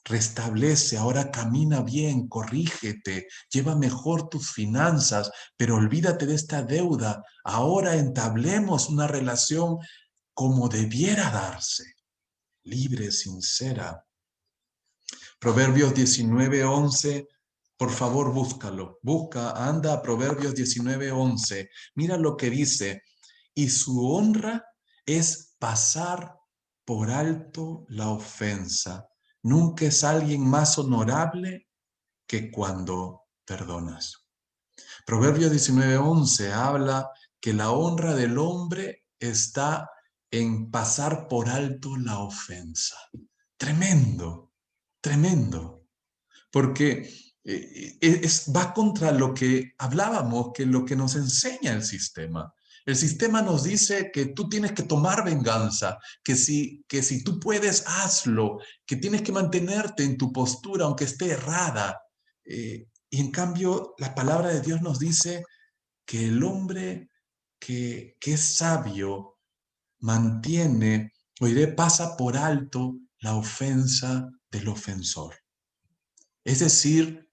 Speaker 1: Restablece, ahora camina bien, corrígete, lleva mejor tus finanzas, pero olvídate de esta deuda. Ahora entablemos una relación como debiera darse, libre, sincera. Proverbios 19:11, por favor búscalo, anda a Proverbios 19:11. Mira lo que dice, y su honra es pasar por alto la ofensa. Nunca es alguien más honorable que cuando perdonas. Proverbios 19:11 habla que la honra del hombre está en pasar por alto la ofensa. Tremendo, tremendo, porque va contra lo que hablábamos, que lo que nos enseña el sistema. El sistema nos dice que tú tienes que tomar venganza, que si tú puedes, hazlo, que tienes que mantenerte en tu postura aunque esté errada. Y en cambio, la palabra de Dios nos dice que el hombre que es sabio mantiene, pasa por alto la ofensa del ofensor. Es decir,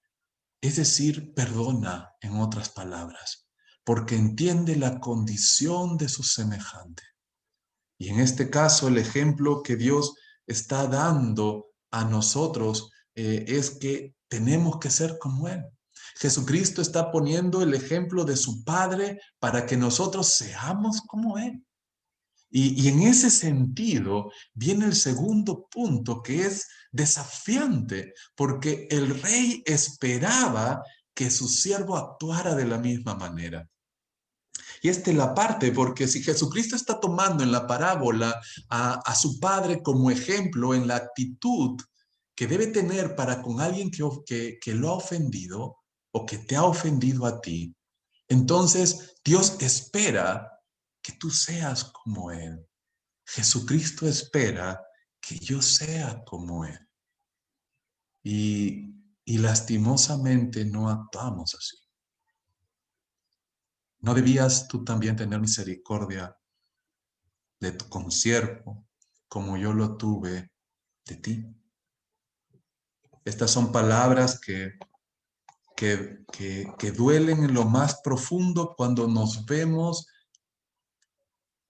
Speaker 1: perdona, en otras palabras, porque entiende la condición de su semejante. Y en este caso, el ejemplo que Dios está dando a nosotros es que tenemos que ser como Él. Jesucristo está poniendo el ejemplo de su Padre para que nosotros seamos como Él. Y en ese sentido viene el segundo punto, que es desafiante, porque el rey esperaba que su siervo actuara de la misma manera. Y esta es la parte, porque si Jesucristo está tomando en la parábola a su padre como ejemplo en la actitud que debe tener para con alguien que lo ha ofendido o que te ha ofendido a ti, entonces Dios espera que tú seas como Él. Jesucristo espera que yo sea como Él. Y lastimosamente no actuamos así. ¿No debías tú también tener misericordia de tu consiervo como yo lo tuve de ti? Estas son palabras que duelen en lo más profundo cuando nos vemos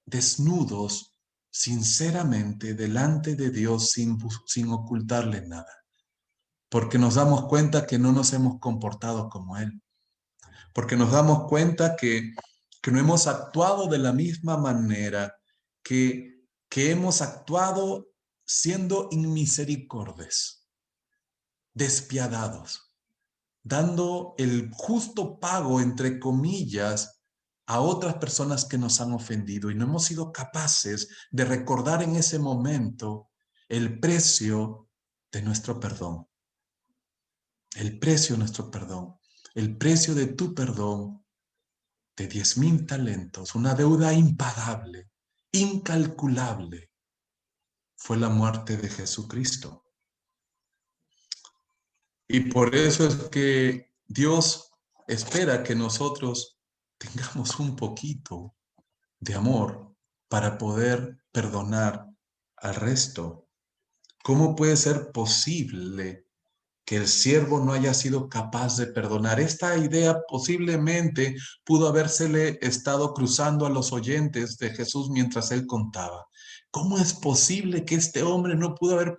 Speaker 1: desnudos, sinceramente, delante de Dios sin ocultarle nada. Porque nos damos cuenta que no nos hemos comportado como Él, porque nos damos cuenta que no hemos actuado de la misma manera, que hemos actuado siendo inmisericordes, despiadados, dando el justo pago, entre comillas, a otras personas que nos han ofendido y no hemos sido capaces de recordar en ese momento el precio de nuestro perdón. El precio de nuestro perdón, el precio de tu perdón de 10,000 talentos, una deuda impagable, incalculable, fue la muerte de Jesucristo. Y por eso es que Dios espera que nosotros tengamos un poquito de amor para poder perdonar al resto. ¿Cómo puede ser posible que el siervo no haya sido capaz de perdonar? Esta idea posiblemente pudo habérsele estado cruzando a los oyentes de Jesús mientras él contaba. ¿Cómo es posible que este hombre no pudo haber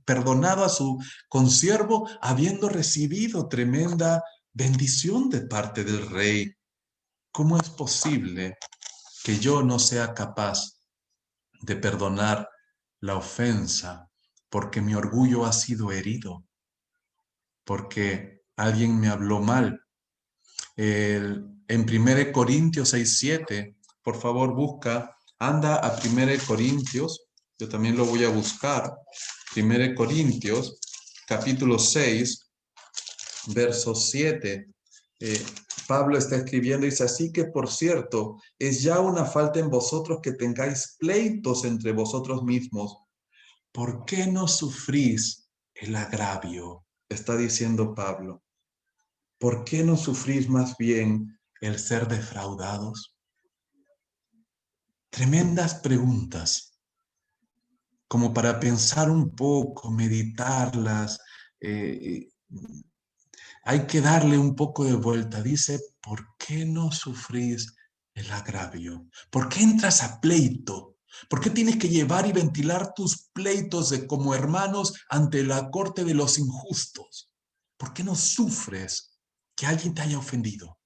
Speaker 1: perdonado a su consiervo habiendo recibido tremenda bendición de parte del rey? ¿Cómo es posible que yo no sea capaz de perdonar la ofensa porque mi orgullo ha sido herido, porque alguien me habló mal? En 1 Corintios 6:7, por favor anda a 1 Corintios, yo también lo voy a buscar, 1 Corintios, capítulo 6, verso 7. Pablo está escribiendo y dice, así que por cierto, es ya una falta en vosotros que tengáis pleitos entre vosotros mismos. ¿Por qué no sufrís el agravio? Está diciendo Pablo. ¿Por qué no sufrís más bien el ser defraudados? Tremendas preguntas, como para pensar un poco, meditarlas. eh, Hay que darle un poco de vuelta. Dice, ¿por qué no sufrís el agravio? ¿Por qué entras a pleito? ¿Por qué tienes que llevar y ventilar tus pleitos de como hermanos ante la corte de los injustos? ¿Por qué no sufres que alguien te haya ofendido?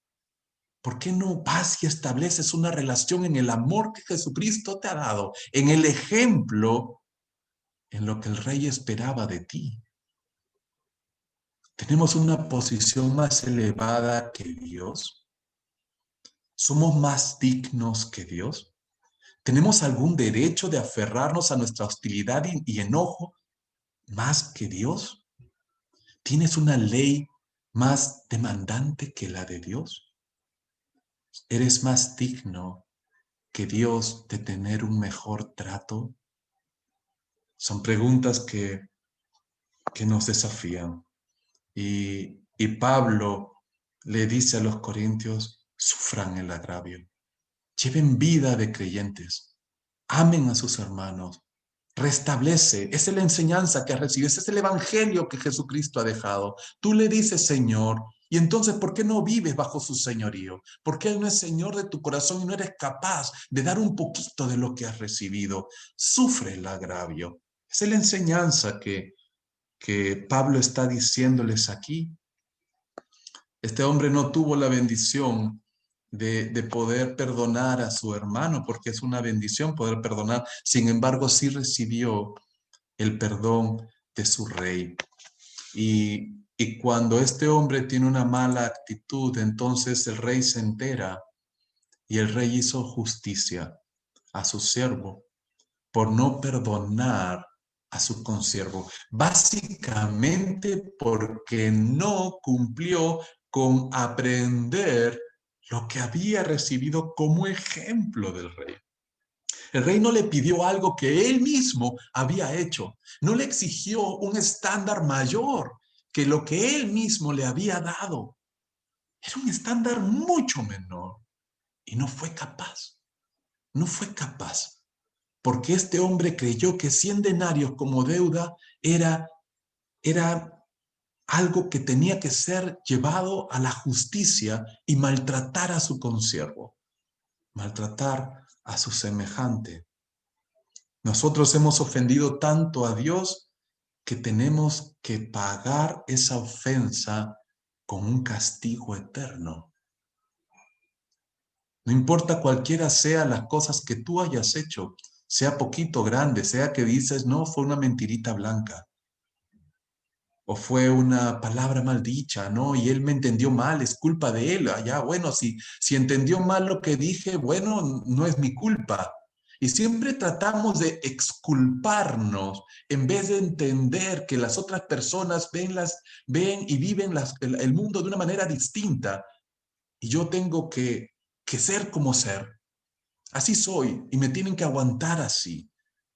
Speaker 1: ¿Por qué no vas y estableces una relación en el amor que Jesucristo te ha dado, en el ejemplo, en lo que el rey esperaba de ti? ¿Tenemos una posición más elevada que Dios? ¿Somos más dignos que Dios? ¿Tenemos algún derecho de aferrarnos a nuestra hostilidad y enojo más que Dios? ¿Tienes una ley más demandante que la de Dios? ¿Eres más digno que Dios de tener un mejor trato? Son preguntas que nos desafían. Y Pablo le dice a los corintios, sufran el agravio, lleven vida de creyentes, amen a sus hermanos, restablece, esa es la enseñanza que has recibido, ese es el evangelio que Jesucristo ha dejado. Tú le dices, Señor, y entonces, ¿por qué no vives bajo su señorío? ¿Por qué Él no es Señor de tu corazón y no eres capaz de dar un poquito de lo que has recibido? Sufre el agravio. Esa es la enseñanza que Pablo está diciéndoles aquí. Este hombre no tuvo la bendición de poder perdonar a su hermano, porque es una bendición poder perdonar. Sin embargo, sí recibió el perdón de su rey. Y cuando este hombre tiene una mala actitud, entonces el rey se entera y el rey hizo justicia a su siervo por no perdonar a su consiervo, básicamente porque no cumplió con aprender lo que había recibido como ejemplo del rey. El rey no le pidió algo que él mismo había hecho, no le exigió un estándar mayor que lo que él mismo le había dado. Era un estándar mucho menor y no fue capaz, no fue capaz porque este hombre creyó que 100 denarios como deuda era algo que tenía que ser llevado a la justicia y maltratar a su consiervo, maltratar a su semejante. Nosotros hemos ofendido tanto a Dios que tenemos que pagar esa ofensa con un castigo eterno. No importa cualquiera sea las cosas que tú hayas hecho, sea poquito grande, sea que dices, no, fue una mentirita blanca, o fue una palabra mal dicha, ¿no? Y él me entendió mal, es culpa de él. Ya, bueno, si entendió mal lo que dije, bueno, no es mi culpa. Y siempre tratamos de exculparnos en vez de entender que las otras personas ven y viven el mundo de una manera distinta. Y yo tengo que ser como ser. Así soy y me tienen que aguantar así.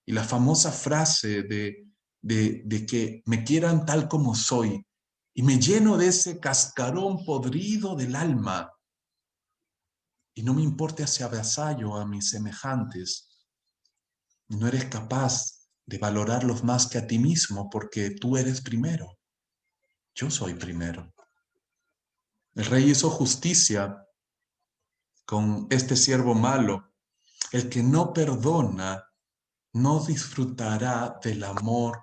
Speaker 1: Y la famosa frase de que me quieran tal como soy y me lleno de ese cascarón podrido del alma y no me importa hacia vasallo a mis semejantes, no eres capaz de valorarlos más que a ti mismo porque tú eres primero. Yo soy primero. El rey hizo justicia con este siervo malo. El que no perdona no disfrutará del amor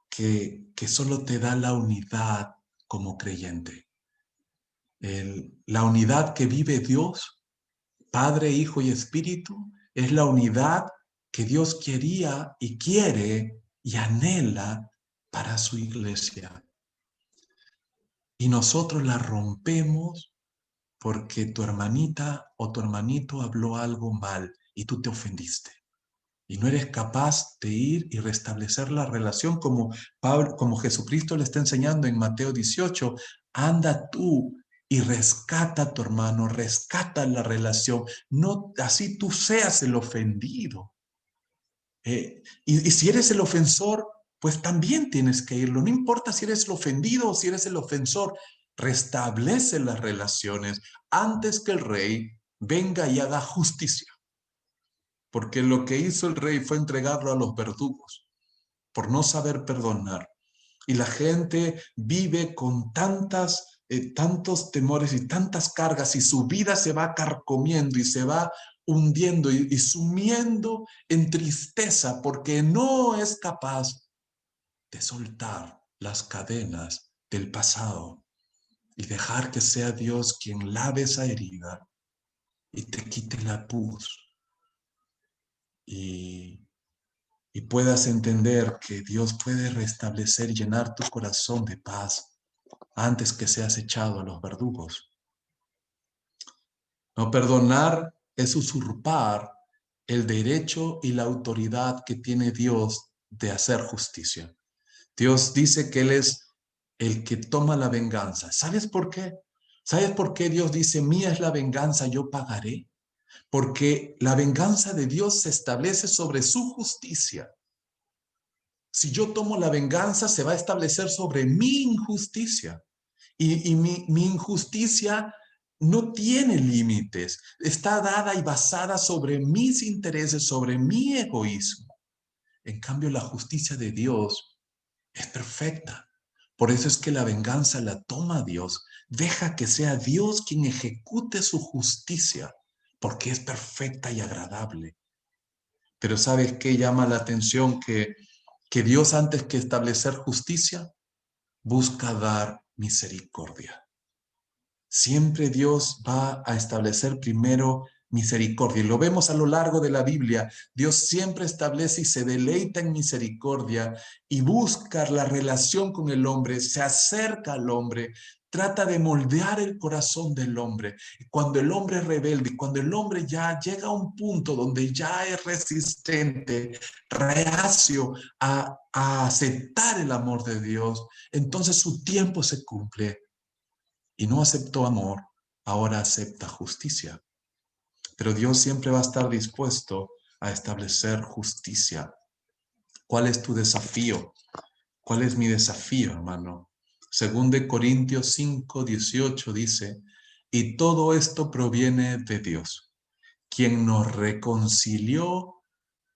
Speaker 1: que solo te da la unidad como creyente. La unidad que vive Dios, Padre, Hijo y Espíritu, es la unidad que Dios quería y quiere y anhela para su iglesia. Y nosotros la rompemos porque tu hermanita o tu hermanito habló algo mal y tú te ofendiste. Y no eres capaz de ir y restablecer la relación como Jesucristo le está enseñando en Mateo 18. Anda tú y rescata a tu hermano, rescata la relación. No así tú seas el ofendido. Y si eres el ofensor, pues también tienes que irlo. No importa si eres el ofendido o si eres el ofensor, restablece las relaciones antes que el rey venga y haga justicia porque lo que hizo el rey fue entregarlo a los verdugos. por no saber perdonar. Y la gente vive con tantos temores y tantas cargas, y su vida se va carcomiendo y se va hundiendo y sumiendo en tristeza porque no es capaz de soltar las cadenas del pasado y dejar que sea Dios quien lave esa herida y te quite la pus y, y puedas entender que Dios puede restablecer y llenar tu corazón de paz antes que seas echado a los verdugos. No perdonar es usurpar el derecho y la autoridad que tiene Dios de hacer justicia. Dios dice que Él es el que toma la venganza. ¿Sabes por qué? ¿Sabes por qué Dios dice, mía es la venganza, yo pagaré? Porque la venganza de Dios se establece sobre su justicia. Si yo tomo la venganza, se va a establecer sobre mi injusticia. Y mi injusticia no tiene límites. Está dada y basada sobre mis intereses, sobre mi egoísmo. En cambio, la justicia de Dios es perfecta. Por eso es que la venganza la toma Dios. Deja que sea Dios quien ejecute su justicia, porque es perfecta y agradable. Pero ¿sabes qué llama la atención? Que Dios, antes que establecer justicia, busca dar misericordia. Siempre Dios va a establecer primero misericordia. Y lo vemos a lo largo de la Biblia. Dios siempre establece y se deleita en misericordia y busca la relación con el hombre, se acerca al hombre, trata de moldear el corazón del hombre. Y cuando el hombre es rebelde, cuando el hombre ya llega a un punto donde ya es resistente, reacio a aceptar el amor de Dios, entonces su tiempo se cumple y no aceptó amor, ahora acepta justicia. Pero Dios siempre va a estar dispuesto a establecer justicia. ¿Cuál es tu desafío? ¿Cuál es mi desafío, hermano? Según de Corintios 5:18 dice, y todo esto proviene de Dios, quien nos reconcilió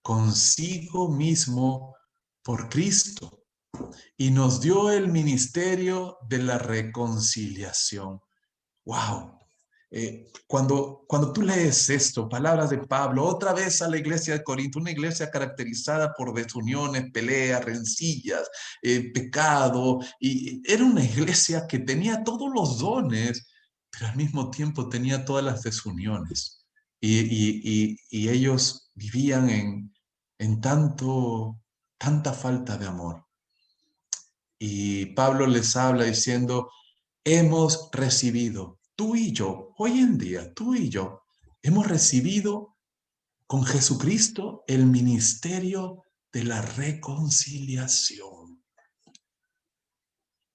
Speaker 1: consigo mismo por Cristo y nos dio el ministerio de la reconciliación. Wow. Cuando tú lees esto, palabras de Pablo, otra vez a la iglesia de Corinto, una iglesia caracterizada por desuniones, peleas, rencillas, pecado, y era una iglesia que tenía todos los dones, pero al mismo tiempo tenía todas las desuniones. Y ellos vivían en tanta falta de amor. Y Pablo les habla diciendo, hemos recibido, tú y yo, hoy en día, tú y yo, hemos recibido con Jesucristo el ministerio de la reconciliación.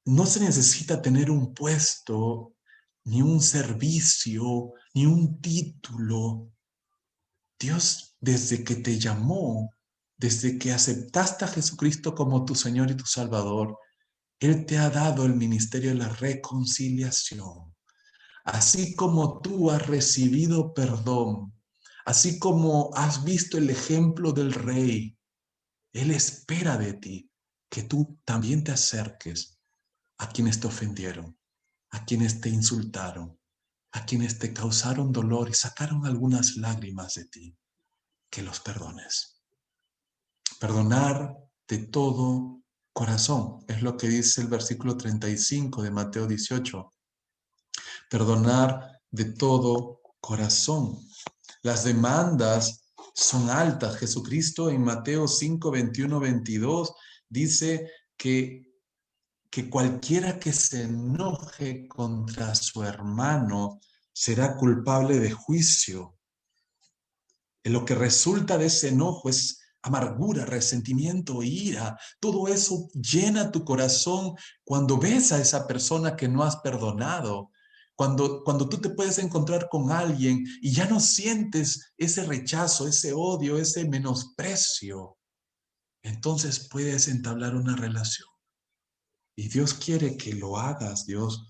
Speaker 1: No se necesita tener un puesto, ni un servicio, ni un título. Dios, desde que te llamó, desde que aceptaste a Jesucristo como tu Señor y tu Salvador, Él te ha dado el ministerio de la reconciliación. Así como tú has recibido perdón, así como has visto el ejemplo del Rey, Él espera de ti que tú también te acerques a quienes te ofendieron, a quienes te insultaron, a quienes te causaron dolor y sacaron algunas lágrimas de ti, que los perdones. Perdonar de todo corazón, es lo que dice el versículo 35 de Mateo 18. Perdonar de todo corazón. Las demandas son altas. Jesucristo en Mateo 5, 21, 22 dice que cualquiera que se enoje contra su hermano será culpable de juicio. En lo que resulta de ese enojo es amargura, resentimiento, ira. Todo eso llena tu corazón cuando ves a esa persona que no has perdonado. Cuando tú te puedes encontrar con alguien y ya no sientes ese rechazo, ese odio, ese menosprecio, entonces puedes entablar una relación. Y Dios quiere que lo hagas, Dios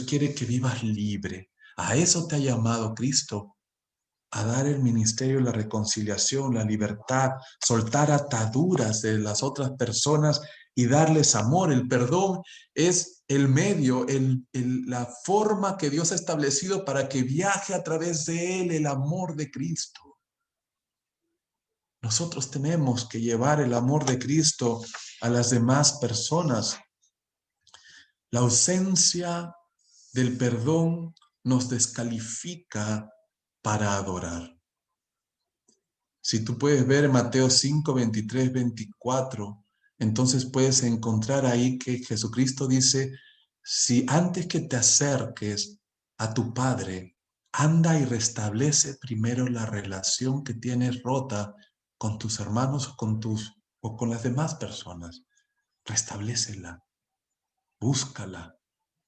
Speaker 1: quiere que vivas libre. A eso te ha llamado Cristo. a dar el ministerio, la reconciliación, la libertad, soltar ataduras de las otras personas y darles amor. El perdón es el medio, la forma que Dios ha establecido para que viaje a través de él el amor de Cristo. Nosotros tenemos que llevar el amor de Cristo a las demás personas. La ausencia del perdón nos descalifica para adorar. Si tú puedes ver Mateo 5, 23, 24, entonces puedes encontrar ahí que Jesucristo dice, si antes que te acerques a tu Padre, anda y restablece primero la relación que tienes rota con tus hermanos o con las demás personas. Restablécela, búscala,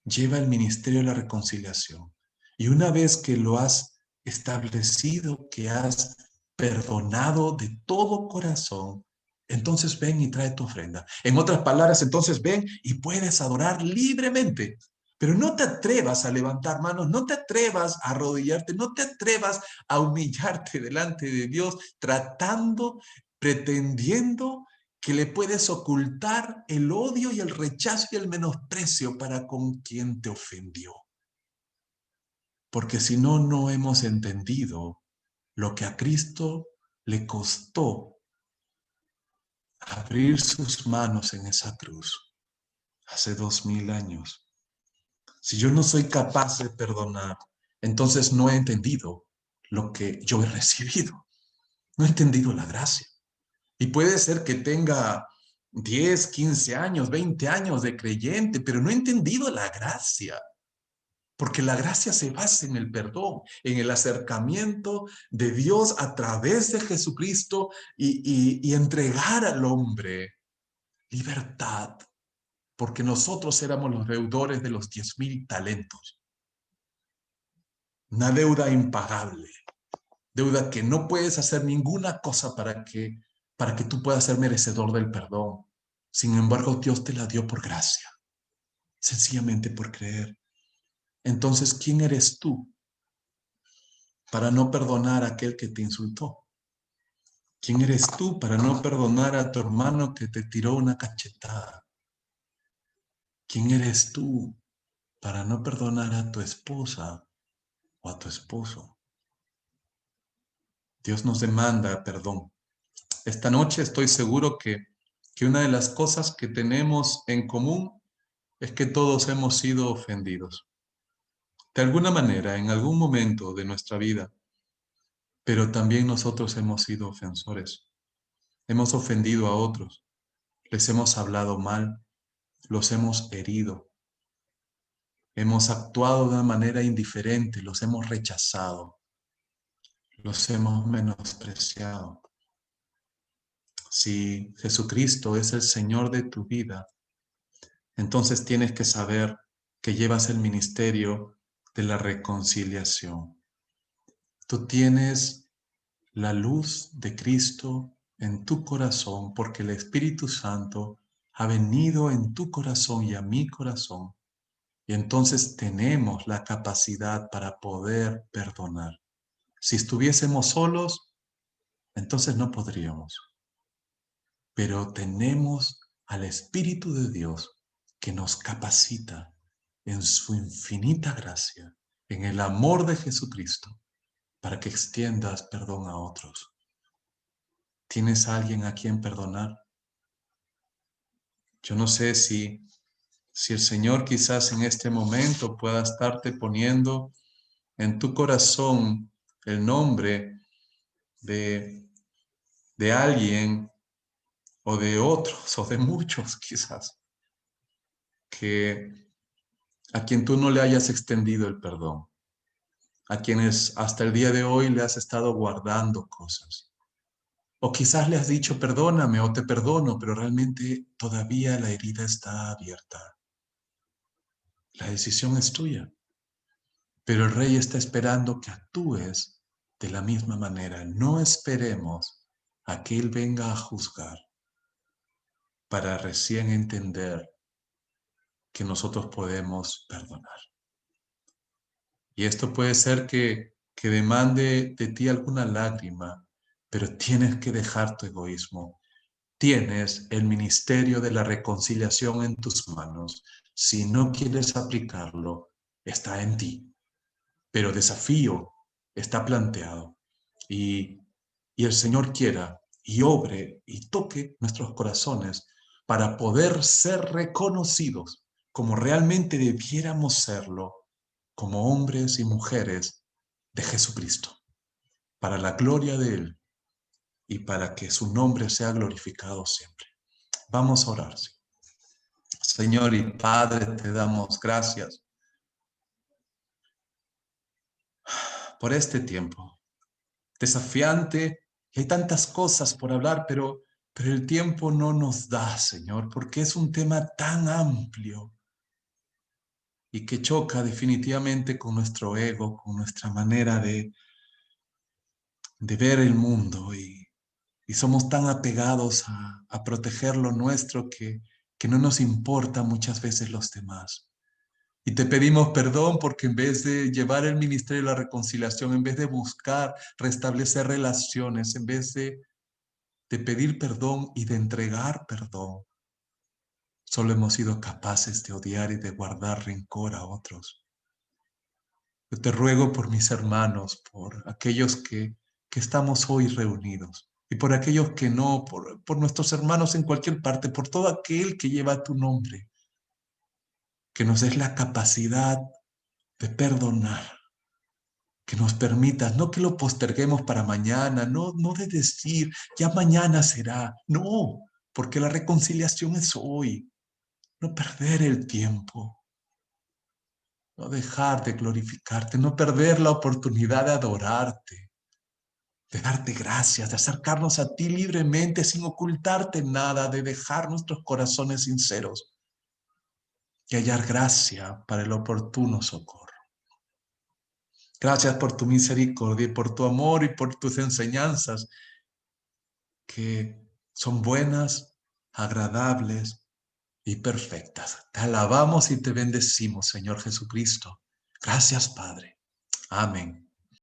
Speaker 1: lleva el ministerio de la reconciliación. Y una vez que lo has establecido, que has perdonado de todo corazón, entonces ven y trae tu ofrenda. En otras palabras, entonces ven y puedes adorar libremente. Pero no te atrevas a levantar manos, no te atrevas a arrodillarte, no te atrevas a humillarte delante de Dios tratando, pretendiendo que le puedes ocultar el odio y el rechazo y el menosprecio para con quien te ofendió. Porque si no, no hemos entendido lo que a Cristo le costó abrir sus manos en esa cruz hace 2000 años. Si yo no soy capaz de perdonar, entonces no he entendido lo que yo he recibido. No he entendido la gracia. Y puede ser que tenga 10, 15 años, 20 años de creyente, pero no he entendido la gracia. Porque la gracia se basa en el perdón, en el acercamiento de Dios a través de Jesucristo y entregar al hombre libertad. Porque nosotros éramos los deudores de los 10,000 talentos. Una deuda impagable. Deuda que no puedes hacer ninguna cosa para que tú puedas ser merecedor del perdón. Sin embargo, Dios te la dio por gracia, sencillamente por creer. Entonces, ¿quién eres tú para no perdonar a aquel que te insultó? ¿Quién eres tú para no perdonar a tu hermano que te tiró una cachetada? ¿Quién eres tú para no perdonar a tu esposa o a tu esposo? Dios nos demanda perdón. Esta noche estoy seguro que una de las cosas que tenemos en común es que todos hemos sido ofendidos. De alguna manera, en algún momento de nuestra vida, pero también nosotros hemos sido ofensores. Hemos ofendido a otros, les hemos hablado mal, los hemos herido, hemos actuado de una manera indiferente, los hemos rechazado, los hemos menospreciado. Si Jesucristo es el Señor de tu vida, entonces tienes que saber que llevas el ministerio de la reconciliación. Tú tienes la luz de Cristo en tu corazón porque el Espíritu Santo ha venido en tu corazón y a mi corazón. Y entonces tenemos la capacidad para poder perdonar. Si estuviésemos solos, entonces no podríamos. Pero tenemos al Espíritu de Dios que nos capacita en su infinita gracia, en el amor de Jesucristo, para que extiendas perdón a otros. ¿Tienes a alguien a quien perdonar? Yo no sé si el Señor quizás en este momento pueda estarte poniendo en tu corazón el nombre de, de alguien o de otros o de muchos quizás que a quien tú no le hayas extendido el perdón, a quienes hasta el día de hoy le has estado guardando cosas. O quizás le has dicho perdóname o te perdono, pero realmente todavía la herida está abierta. La decisión es tuya, pero el rey está esperando que actúes de la misma manera. No esperemos a que él venga a juzgar para recién entender que nosotros podemos perdonar. Y esto puede ser que que demande de ti alguna lágrima, pero tienes que dejar tu egoísmo. Tienes el ministerio de la reconciliación en tus manos. Si no quieres aplicarlo, está en ti. Pero desafío está planteado. Y, y el Señor quiera y obre y toque nuestros corazones para poder ser reconocidos como realmente debiéramos serlo, como hombres y mujeres de Jesucristo, para la gloria de Él y para que su nombre sea glorificado siempre. Vamos a orar. Señor y Padre, te damos gracias por este tiempo desafiante. Y hay tantas cosas por hablar, pero el tiempo no nos da, Señor, porque es un tema tan amplio y que choca definitivamente con nuestro ego, con nuestra manera de ver el mundo. Y somos tan apegados a proteger lo nuestro que no nos importa muchas veces los demás. Y te pedimos perdón porque en vez de llevar el ministerio de la reconciliación, en vez de buscar restablecer relaciones, en vez de pedir perdón y de entregar perdón, solo hemos sido capaces de odiar y de guardar rencor a otros. Yo te ruego por mis hermanos, por aquellos que estamos hoy reunidos y por aquellos que no, por nuestros hermanos en cualquier parte, por todo aquel que lleva tu nombre, que nos des la capacidad de perdonar, que nos permitas, no que lo posterguemos para mañana, no de decir, ya mañana será, no, porque la reconciliación es hoy, no perder el tiempo, no dejar de glorificarte, no perder la oportunidad de adorarte, de darte gracias, de acercarnos a ti libremente, sin ocultarte nada, de dejar nuestros corazones sinceros y hallar gracia para el oportuno socorro. Gracias por tu misericordia y por tu amor y por tus enseñanzas que son buenas, agradables y perfectas. Te alabamos y te bendecimos, Señor Jesucristo. Gracias, Padre. Amén.